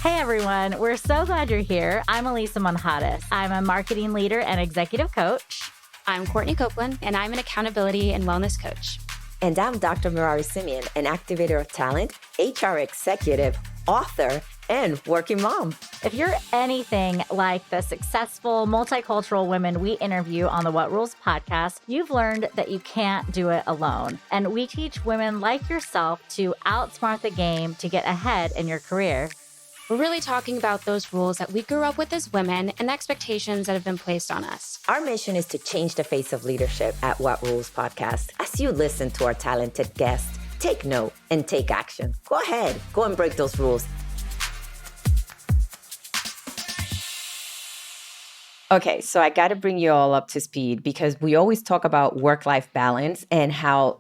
Hey everyone, we're so glad you're here. I'm Elisa Monjadas. I'm a marketing leader and executive coach. I'm Courtney Copeland, and I'm an accountability and wellness coach. And I'm Dr. Mirari Simeon, an activator of talent, HR executive, author, and working mom. If you're anything like the successful multicultural women we interview on the What Rules podcast, you've learned that you can't do it alone. And we teach women like yourself to outsmart the game to get ahead in your career. We're really talking about those rules that we grew up with as women and the expectations that have been placed on us. Our mission is to change the face of leadership at What Rules podcast. As you listen to our talented guests, take note and take action. Go ahead, go and break those rules. Okay, so I got to bring you all up to speed because we always talk about work-life balance and how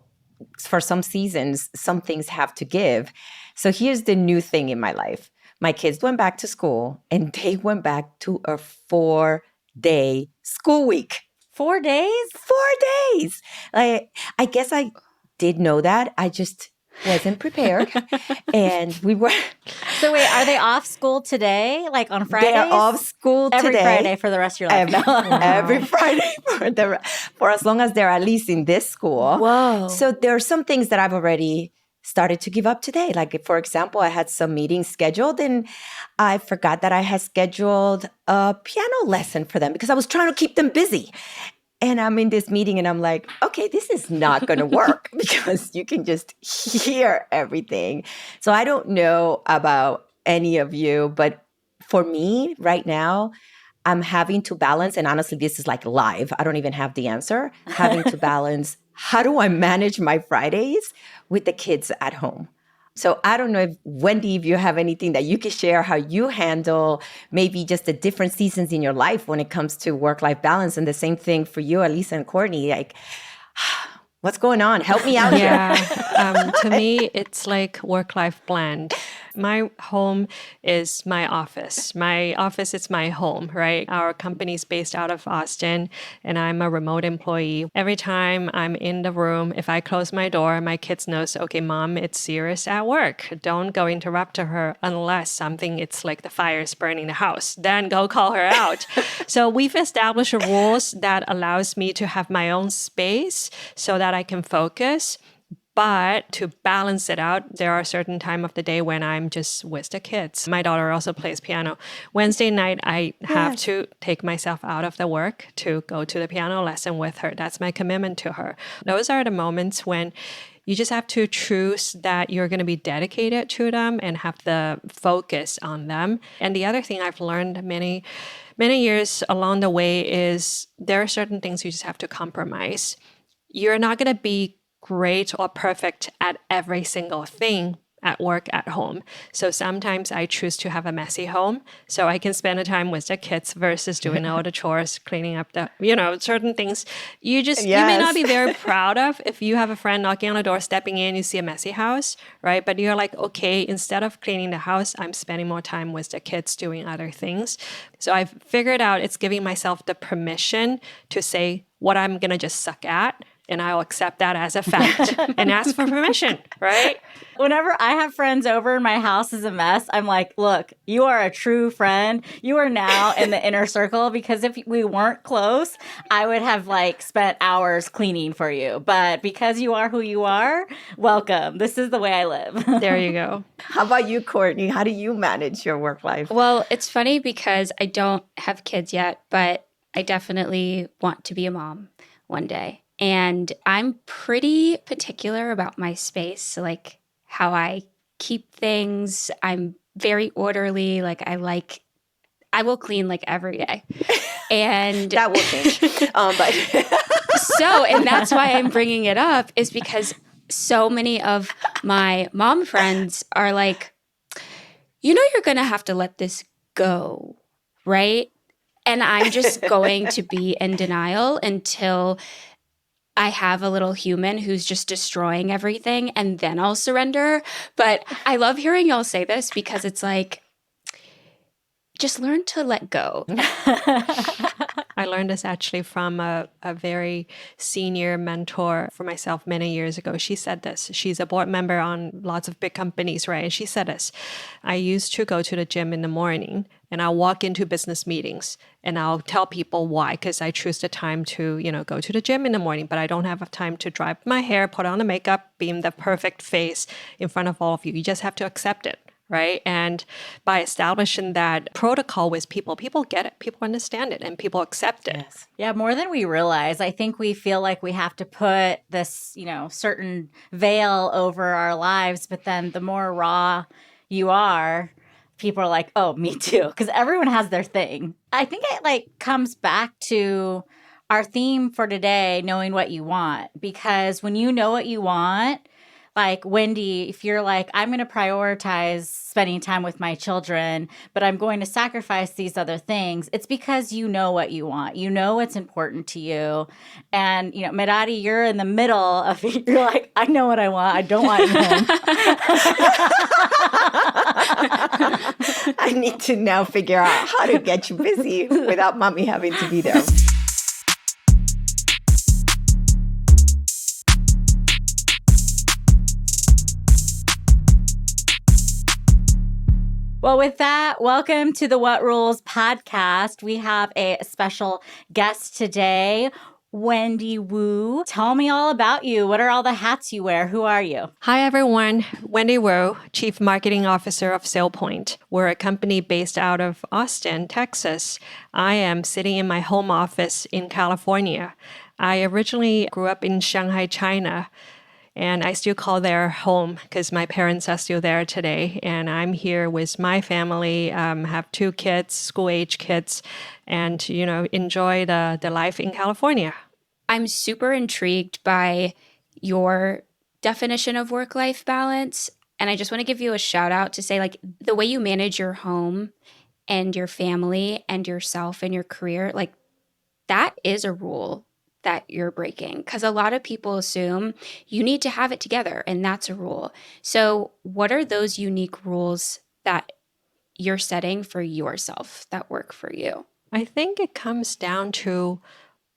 for some seasons, some things have to give. So here's the new thing in my life. My kids went back to school and they went back to a 4-day school week. 4 days? 4 days. I guess I did know that. I just wasn't prepared. And we were... So wait, are they off school today? Like on Fridays? They're off school Every today. Friday for the rest of your life. Every Friday for as long as they're at least in this school. Whoa. So there are some things that I've already started to give up today. Like, for example, I had some meetings scheduled and I forgot that I had scheduled a piano lesson for them because I was trying to keep them busy. And I'm in this meeting and I'm like, okay, this is not going to work because you can just hear everything. So I don't know about any of you, but for me right now, I'm having to balance, and honestly, this is like live. I don't even have the answer. Having to balance, how do I manage my Fridays with the kids at home? So I don't know if, Wendy, if you have anything that you could share, how you handle maybe just the different seasons in your life when it comes to work-life balance. And the same thing for you, Elisa and Courtney, like, what's going on? Help me out here. To me, it's like work-life blend. My home is my office. My office is my home, right? Our company is based out of Austin, and I'm a remote employee. Every time I'm in the room, if I close my door, my kids knows, okay, mom, it's serious at work. Don't go interrupt her unless something, it's like the fire is burning the house. Then go call her out. So we've established rules that allows me to have my own space so that I can focus. But to balance it out, there are certain time of the day when I'm just with the kids. My daughter also plays piano. Wednesday night, I have to take myself out of the work to go to the piano lesson with her. That's my commitment to her. Those are the moments when you just have to choose that you're going to be dedicated to them and have the focus on them. And the other thing I've learned many years along the way is there are certain things you just have to compromise. You're not going to be great or perfect at every single thing at work, at home. So sometimes I choose to have a messy home so I can spend the time with the kids versus doing all the chores, cleaning up the, certain things you may not be very proud of. If you have a friend knocking on the door, stepping in, you see a messy house, right? But you're like, okay, instead of cleaning the house, I'm spending more time with the kids doing other things. So I've figured out it's giving myself the permission to say what I'm going to just suck at. And I'll accept that as a fact and ask for permission, right? Whenever I have friends over and my house is a mess, I'm like, look, you are a true friend. You are now in the inner circle because if we weren't close, I would have spent hours cleaning for you. But because you are who you are, welcome. This is the way I live. There you go. How about you, Courtney? How do you manage your work life? Well, it's funny because I don't have kids yet, but I definitely want to be a mom one day. And I'm pretty particular about my space, so how I keep things. I'm very orderly. I will clean every day. And that will change. And that's why I'm bringing it up is because so many of my mom friends are like, you're going to have to let this go, right? And I'm just going to be in denial until I have a little human who's just destroying everything and then I'll surrender. But I love hearing y'all say this because it's just learn to let go. I learned this actually from a very senior mentor for myself many years ago. She said this. She's a board member on lots of big companies, right? And she said this. I used to go to the gym in the morning and I'll walk into business meetings and I'll tell people why, because I choose the time to, go to the gym in the morning, but I don't have time to dry my hair, put on the makeup, be in the perfect face in front of all of you. You just have to accept it. Right. And by establishing that protocol with people, people get it, people understand it, and people accept it. Yes. Yeah, more than we realize. I think we feel like we have to put this, certain veil over our lives. But then the more raw you are, people are like, oh, me too. Because everyone has their thing. I think it comes back to our theme for today, knowing what you want. Because when you know what you want, like Wendy, if you're like, I'm going to prioritize spending time with my children, but I'm going to sacrifice these other things, it's because you know what you want. You know what's important to you. And, Merari, you're in the middle of it. You're like, I know what I want. I don't want you home. I need to now figure out how to get you busy without mommy having to be there. Well, with that, welcome to the What Rules podcast. We have a special guest today, Wendy Wu. Tell me all about you. What are all the hats you wear? Who are you? Hi, everyone. Wendy Wu, Chief Marketing Officer of SailPoint. We're a company based out of Austin, Texas. I am sitting in my home office in California. I originally grew up in Shanghai, China. And I still call there home because my parents are still there today. And I'm here with my family, have 2 kids, school-age kids, and, enjoy the life in California. I'm super intrigued by your definition of work-life balance. And I just want to give you a shout out to say, the way you manage your home and your family and yourself and your career, that is a rule that you're breaking, because a lot of people assume you need to have it together, and that's a rule. So what are those unique rules that you're setting for yourself that work for you? I think it comes down to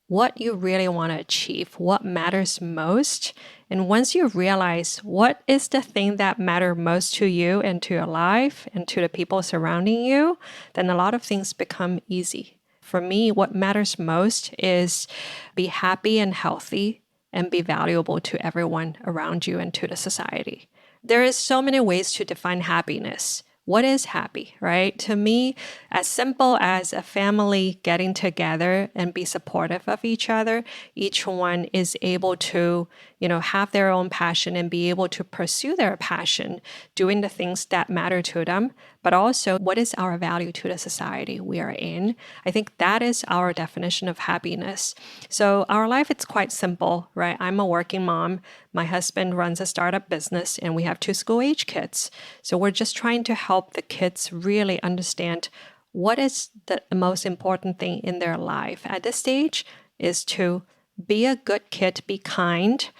what you really want to achieve, what matters most. And once you realize what is the thing that matters most to you and to your life and to the people surrounding you, then a lot of things become easy. For me, what matters most is be happy and healthy and be valuable to everyone around you and to the society. There is so many ways to define happiness. What is happy, right? To me, as simple as a family getting together and be supportive of each other, each one is able to, have their own passion and be able to pursue their passion, doing the things that matter to them. But also, what is our value to the society we are in? I think that is our definition of happiness. So our life, it's quite simple, right? I'm a working mom. My husband runs a startup business, and we have 2 school-age kids. So we're just trying to help the kids really understand what is the most important thing in their life at this stage is to be a good kid, be kind,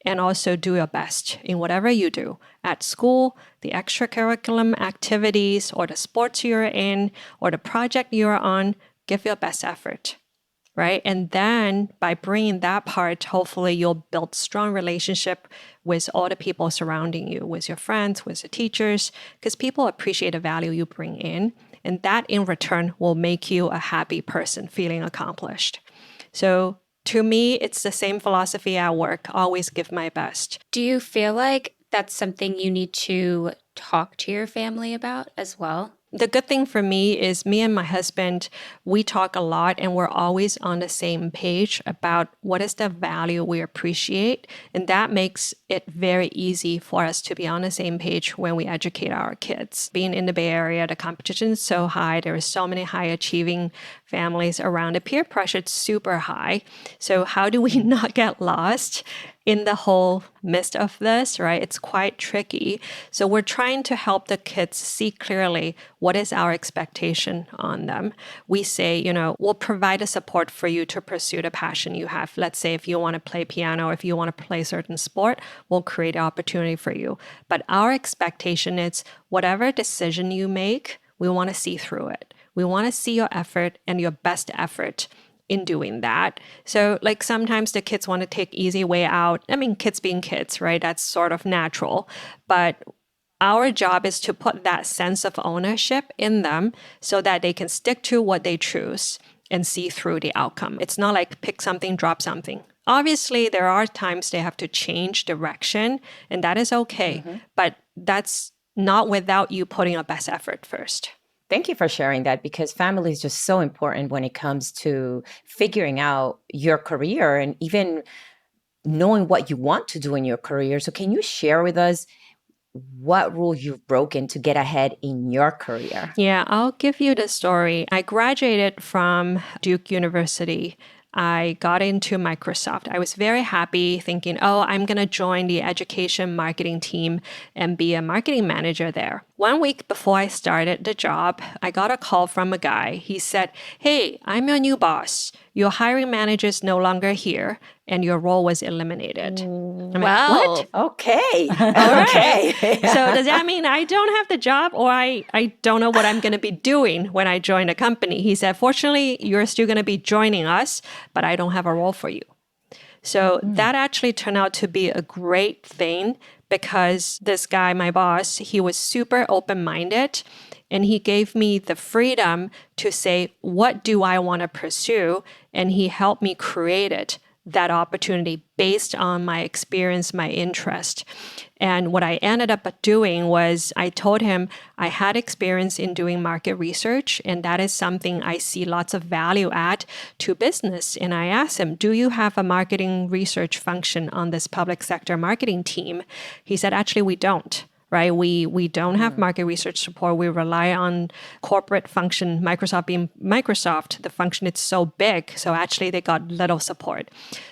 and also do your best in whatever you do at school, the extracurriculum activities, or the sports you're in, or the project you're on. Give your best effort, right? And then by bringing that part, hopefully you'll build strong relationship with all the people surrounding you, with your friends, with the teachers, because people appreciate the value you bring in. And that in return will make you a happy person, feeling accomplished. So to me, it's the same philosophy at work. Always give my best. Do you feel like that's something you need to talk to your family about as well? The good thing for me is me and my husband, we talk a lot and we're always on the same page about what is the value we appreciate. And that makes it very easy for us to be on the same page when we educate our kids. Being in the Bay Area, the competition is so high. There are so many high achieving families around. The peer pressure is super high. So how do we not get lost in the whole midst of this, right? It's quite tricky. So we're trying to help the kids see clearly what is our expectation on them. We say, we'll provide a support for you to pursue the passion you have. Let's say if you want to play piano, if you want to play a certain sport, we'll create an opportunity for you. But our expectation is whatever decision you make, we want to see through it. We want to see your effort and your best effort in doing that. So like sometimes the kids want to take easy way out. I mean, kids being kids, right? That's sort of natural. But our job is to put that sense of ownership in them so that they can stick to what they choose and see through the outcome. It's not like pick something, drop something. Obviously, there are times they have to change direction, and that is okay. But that's not without you putting your best effort first. Thank you for sharing that, because family is just so important when it comes to figuring out your career and even knowing what you want to do in your career. So can you share with us what rule you've broken to get ahead in your career? Yeah, I'll give you the story. I graduated from Duke University. I got into Microsoft. I was very happy thinking, oh, I'm going to join the education marketing team and be a marketing manager there. 1 week before I started the job, I got a call from a guy. He said, hey, I'm your new boss. Your hiring manager is no longer here, and your role was eliminated. I'm like, Wow. what? Okay. right. Okay. So does that mean I don't have the job, or I don't know what I'm going to be doing when I join a company? He said, fortunately, you're still going to be joining us, but I don't have a role for you. So that actually turned out to be a great thing, because this guy, my boss, he was super open-minded, and he gave me the freedom to say, what do I want to pursue? And he helped me create it, that opportunity based on my experience, my interest. And what I ended up doing was I told him I had experience in doing market research, and that is something I see lots of value at to business. And I asked him, do you have a marketing research function on this public sector marketing team? He said, actually, we don't. Right? We don't have market research support. We rely on corporate function. Microsoft being Microsoft, the function is so big. So actually they got little support.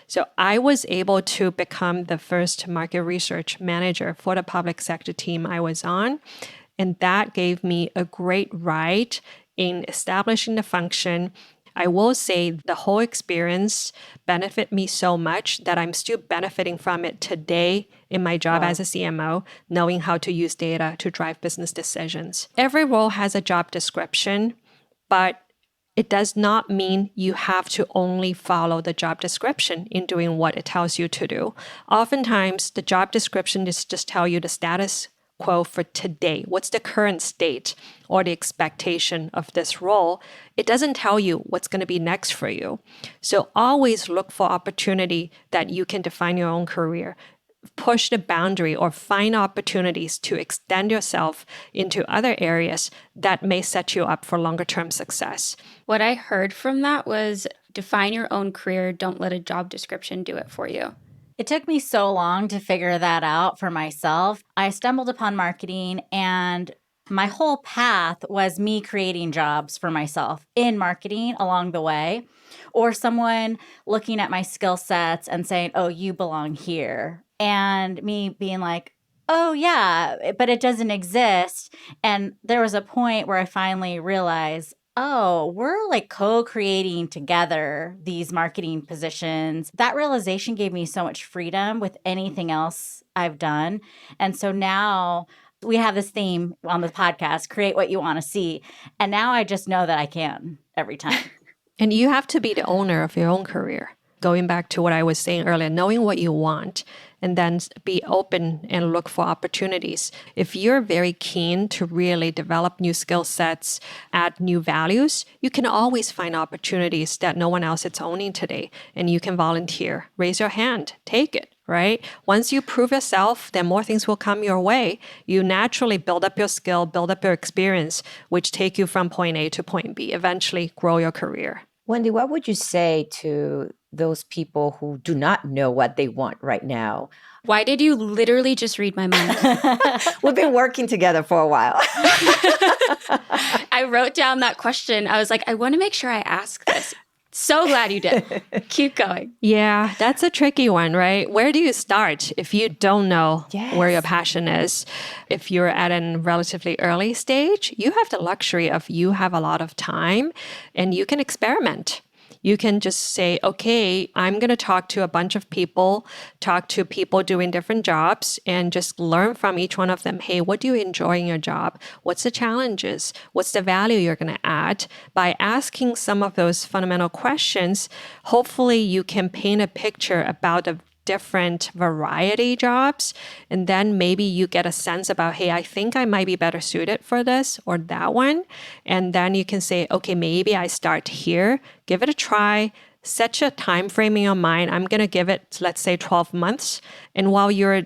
So I was able to become the first market research manager for the public sector team I was on. And that gave me a great ride in establishing the function. I will say the whole experience benefited me so much that I'm still benefiting from it today in my job as a CMO, knowing how to use data to drive business decisions. Every role has a job description, but it does not mean you have to only follow the job description in doing what it tells you to do. Oftentimes, the job description is just tell you the status quo for today. What's the current state or the expectation of this role? It doesn't tell you what's going to be next for you. So always look for opportunity that you can define your own career. Push the boundary or find opportunities to extend yourself into other areas that may set you up for longer term success. What I heard from that was define your own career. Don't let a job description do it for you. It took me so long to figure that out for myself. I stumbled upon marketing, and my whole path was me creating jobs for myself in marketing along the way, or someone looking at my skill sets and saying, oh, you belong here. And me being like, oh, yeah, but it doesn't exist. And there was a point where I finally realized, oh, we're like co-creating together these marketing positions. That realization gave me so much freedom with anything else I've done. And so now we have this theme on the podcast, create what you want to see. And now I just know that I can every time. And you have to be the owner of your own career. Going back to what I was saying earlier, knowing what you want, and then be open and look for opportunities. If you're very keen to really develop new skill sets, add new values, you can always find opportunities that no one else is owning today. And you can volunteer, raise your hand, take it, right? Once you prove yourself, then more things will come your way. You naturally build up your skill, build up your experience, which take you from point A to point B, eventually grow your career. Wendy, what would you say to those people who do not know what they want right now? Why did you literally just read my mind? We've been working together for a while. I wrote down that question. I was like, I want to make sure I ask this. So glad you did. Keep going. Yeah, that's a tricky one, right? Where do you start if you don't know where your passion is? If you're at a relatively early stage, you have the luxury of you have a lot of time and you can experiment. You can just say, okay, I'm going to talk to a bunch of people, talk to people doing different jobs, and just learn from each one of them. Hey, what do you enjoy in your job? What's the challenges? What's the value you're going to add? By asking some of those fundamental questions, hopefully you can paint a picture about the different variety jobs. And then maybe you get a sense about, hey, I think I might be better suited for this or that one. And then you can say, okay, maybe I start here, give it a try, set a time frame in your mind. I'm going to give it, let's say 12 months. And while you're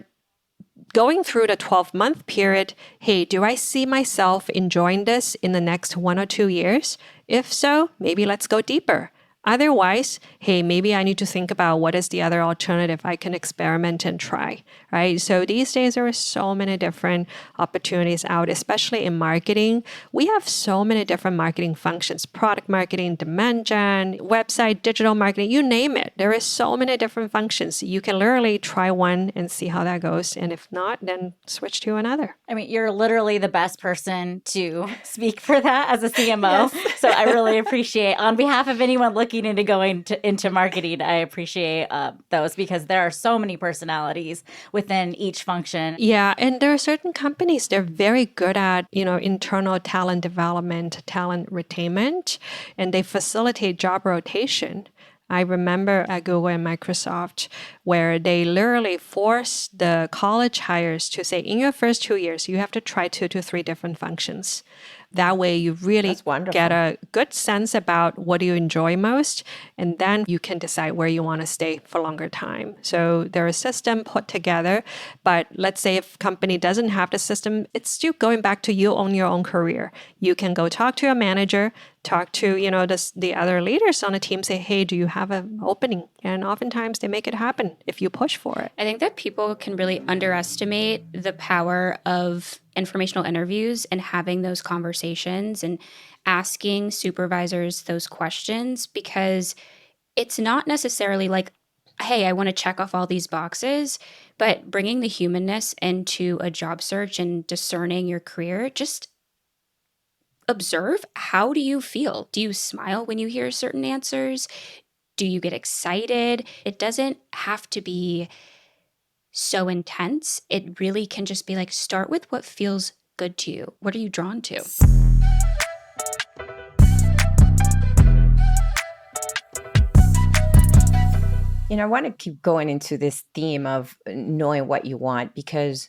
going through the 12-month period, hey, do I see myself enjoying this in the next 1 or 2 years? If so, maybe let's go deeper. Otherwise, hey, maybe I need to think about what is the other alternative I can experiment and try, right? So these days, there are so many different opportunities out, especially in marketing. We have so many different marketing functions, product marketing, demand gen, website, digital marketing, you name it. There is so many different functions. You can literally try one and see how that goes. And if not, then switch to another. I mean, you're literally the best person to speak for that as a CMO. So I really appreciate, on behalf of anyone looking into going into marketing, I appreciate those, because there are so many personalities within each function. Yeah, and there are certain companies, they're very good at, internal talent development, talent retainment, and they facilitate job rotation. I remember at Google and Microsoft where they literally force the college hires to say, in your first 2 years, you have to try 2 to 3 different functions. That way you really get a good sense about what you enjoy most, and then you can decide where you want to stay for longer time. So there's a system put together, but let's say if company doesn't have the system, it's still going back to you own your own career. You can go talk to a manager, talk to, the other leaders on the team, say, hey, do you have an opening? And oftentimes they make it happen if you push for it. I think that people can really underestimate the power of informational interviews and having those conversations and asking supervisors those questions, because it's not necessarily like, hey, I want to check off all these boxes, but bringing the humanness into a job search and discerning your career, just observe, how do you feel? Do you smile when you hear certain answers? Do you get excited? It doesn't have to be so intense. It really can just be like, start with what feels good to you. What are you drawn to? I want to keep going into this theme of knowing what you want, because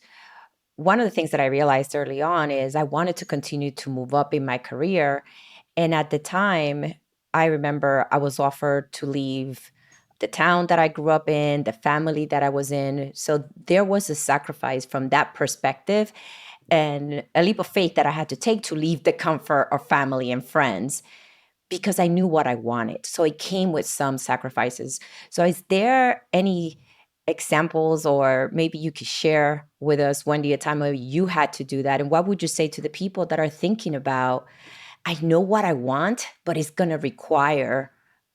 one of the things that I realized early on is I wanted to continue to move up in my career. And at the time, I remember I was offered to leave the town that I grew up in, the family that I was in. So there was a sacrifice from that perspective and a leap of faith that I had to take to leave the comfort of family and friends, because I knew what I wanted. So it came with some sacrifices. So is there any examples, or maybe you could share with us, Wendy, a time where you had to do that? And what would you say to the people that are thinking about, I know what I want, but it's going to require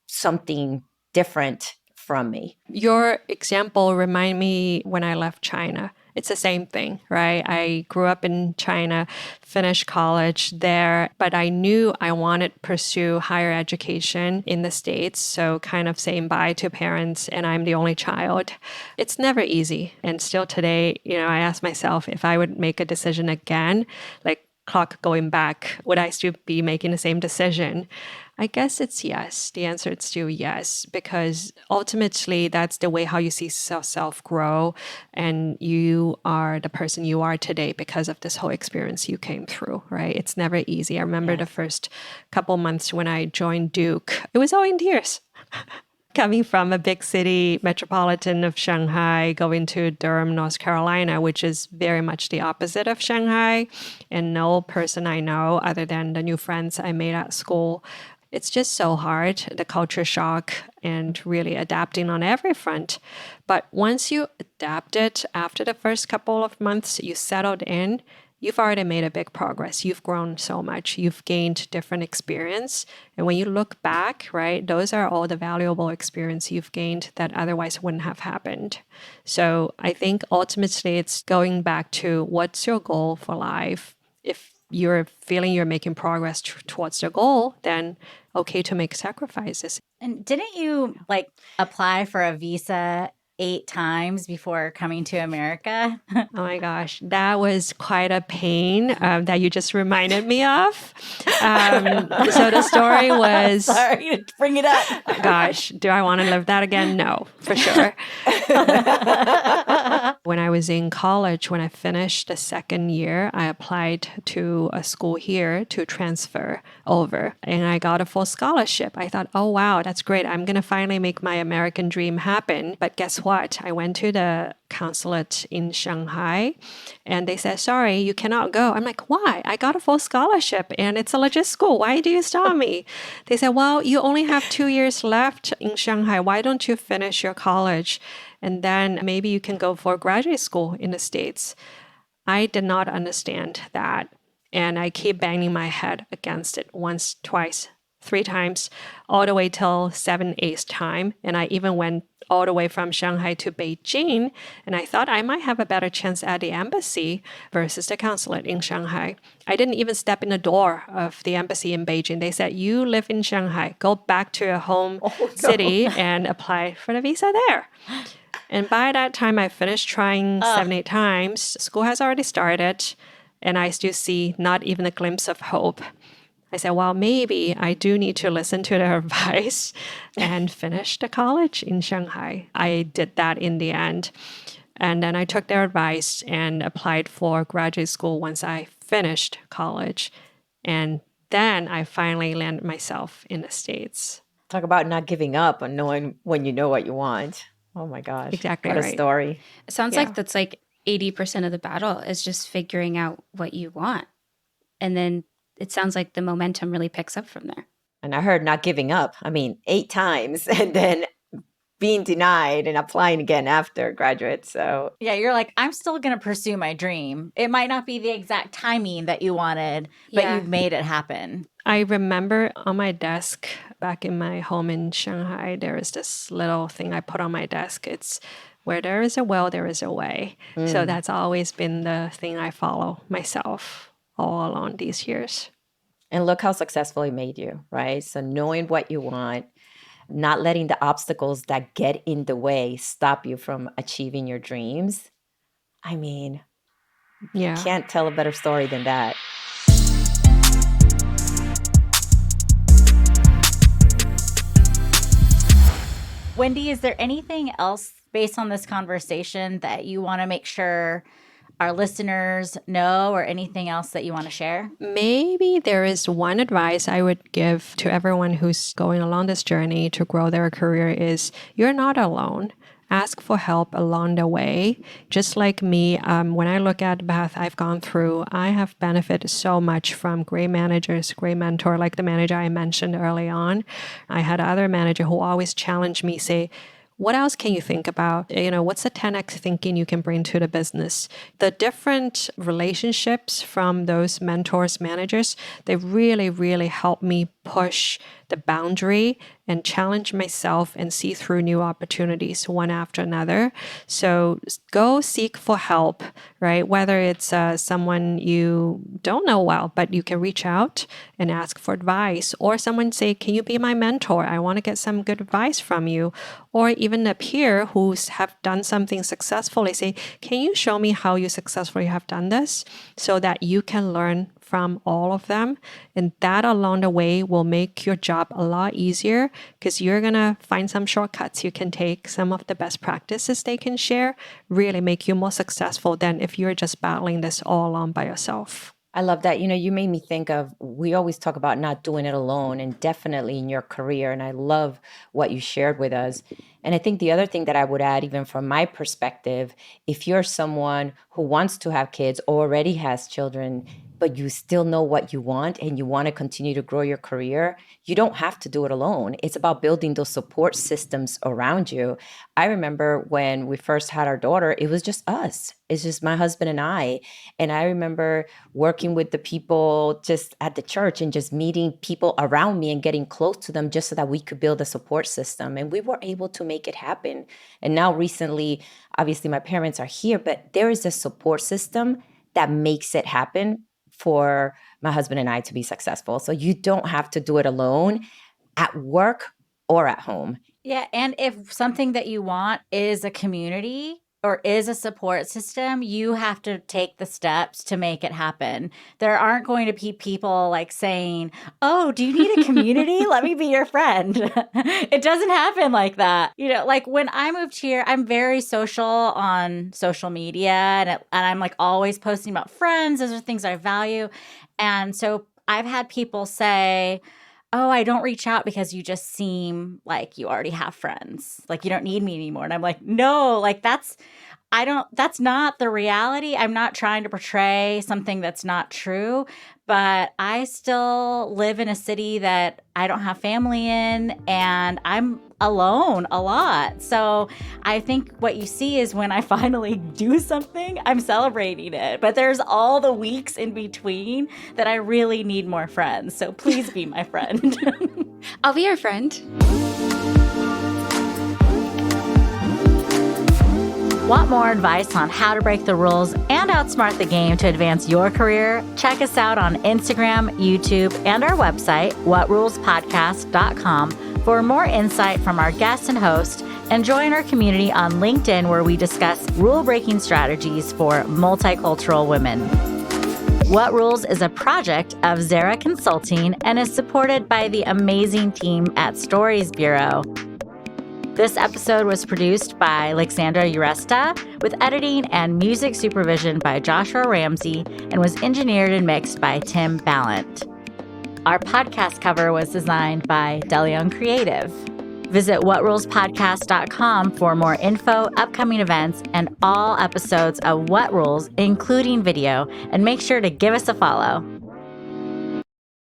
something different from me? Your example remind me when I left China. It's the same thing, right? I grew up in China, finished college there, but I knew I wanted to pursue higher education in the States. So kind of saying bye to parents, and I'm the only child. It's never easy. And still today, I ask myself if I would make a decision again, like clock going back, would I still be making the same decision? I guess it's yes. The answer is still yes, because ultimately that's the way how you see yourself grow, and you are the person you are today because of this whole experience you came through, right? It's never easy. I remember the first couple months when I joined Duke, it was all in tears. Coming from a big city metropolitan of Shanghai, going to Durham, North Carolina, which is very much the opposite of Shanghai, and no person I know other than the new friends I made at school. It's just so hard, the culture shock and really adapting on every front. But once you adapt it, after the first couple of months, you settled in, you've already made a big progress. You've grown so much. You've gained different experience. And when you look back, right, those are all the valuable experience you've gained that otherwise wouldn't have happened. So I think ultimately it's going back to what's your goal for life? If you're feeling you're making progress towards the goal, then okay to make sacrifices. And didn't you like apply for a visa 8 times before coming to America? Oh my gosh, that was quite a pain that you just reminded me of. So the story was, Sorry to bring it up. gosh, do I want to live that again? No, for sure. When I was in college, when I finished the second year, I applied to a school here to transfer over and I got a full scholarship. I thought, oh, wow, that's great. I'm going to finally make my American dream happen. But guess what? I went to the consulate in Shanghai and they said, sorry, you cannot go. I'm like, why? I got a full scholarship and it's a legit school. Why do you stop me? They said, well, you only have 2 years left in Shanghai. Why don't you finish your college? And then maybe you can go for graduate school in the States. I did not understand that. And I keep banging my head against it once, twice, 3 times, all the way till 7, 8th time. And I even went all the way from Shanghai to Beijing. And I thought I might have a better chance at the embassy versus the consulate in Shanghai. I didn't even step in the door of the embassy in Beijing. They said, you live in Shanghai, go back to your home city and apply for the visa there. And by that time, I finished trying 7, 8 times. School has already started, and I still see not even a glimpse of hope. I said, well, maybe I do need to listen to their advice and finish the college in Shanghai. I did that in the end. And then I took their advice and applied for graduate school once I finished college. And then I finally landed myself in the States. Talk about not giving up and knowing when you know what you want. Oh my gosh. Exactly what right. a story. It sounds Yeah. like that's like 80% of the battle is just figuring out what you want. And then it sounds like the momentum really picks up from there. And I heard not giving up. I mean, 8 times and then being denied and applying again after graduate. So Yeah, you're like, I'm still going to pursue my dream. It might not be the exact timing that you wanted, but Yeah. you've made it happen. I remember on my desk back in my home in Shanghai, there is this little thing I put on my desk. It's where there is a will, there is a way. So that's always been the thing I follow myself all along these years. and look how successful it made you, right? So knowing what you want, not letting the obstacles that get in the way stop you from achieving your dreams. I mean, Yeah. can't tell a better story than that. Wendy, is there anything else based on this conversation that you want to make sure our listeners know, or anything else that you want to share? Maybe there is one advice I would give to everyone who's going along this journey to grow their career is you're not alone. Ask for help along the way. Just like me, when I look at the path I've gone through, I have benefited so much from great managers, great mentor, like the manager I mentioned early on. I had other manager who always challenged me, say, what else can you think about? What's the 10x thinking you can bring to the business? The different relationships from those mentors, managers, they really, really helped me push the boundary and challenge myself and see through new opportunities one after another. So go seek for help, right? Whether it's someone you don't know well, but you can reach out and ask for advice, or someone say, can you be my mentor? I want to get some good advice from you. Or even a peer who's have done something successfully, say, can you show me how you successfully have done this, so that you can learn from all of them. And that along the way will make your job a lot easier, because you're going to find some shortcuts you can take, some of the best practices they can share, really make you more successful than if you're just battling this all alone by yourself. I love that. You made me think of, we always talk about not doing it alone, and definitely in your career. And I love what you shared with us. And I think the other thing that I would add, even from my perspective, if you're someone who wants to have kids or already has children, but you still know what you want and you want to continue to grow your career, you don't have to do it alone. It's about building those support systems around you. I remember when we first had our daughter, it was just us. It's just my husband and I. And I remember working with the people just at the church and just meeting people around me and getting close to them just so that we could build a support system. And we were able to make it happen. And now recently, obviously my parents are here, but there is a support system that makes it happen for my husband and I to be successful. So you don't have to do it alone at work or at home. Yeah. And if something that you want is a community or is a support system, you have to take the steps to make it happen. There aren't going to be people like saying, oh, do you need a community? Let me be your friend. It doesn't happen like that. You know, like when I moved here, I'm very social on social media and I'm like always posting about friends. Those are things I value. And so I've had people say, oh, I don't reach out because you just seem like you already have friends. Like you don't need me anymore. And I'm like, no, like that's not the reality. I'm not trying to portray something that's not true, but I still live in a city that I don't have family in and I'm alone a lot. So I think what you see is when I finally do something, I'm celebrating it. But there's all the weeks in between that I really need more friends. So please be my friend. I'll be your friend. Want more advice on how to break the rules and outsmart the game to advance your career? Check us out on Instagram, YouTube, and our website, whatrulespodcast.com, for more insight from our guests and host, and join our community on LinkedIn where we discuss rule-breaking strategies for multicultural women. What Rules is a project of Zara Consulting and is supported by the amazing team at Stories Bureau. This episode was produced by Alexandra Uresta with editing and music supervision by Joshua Ramsey and was engineered and mixed by Tim Ballant. Our podcast cover was designed by DeLeon Creative. Visit whatrulespodcast.com for more info, upcoming events, and all episodes of What Rules, including video, and make sure to give us a follow.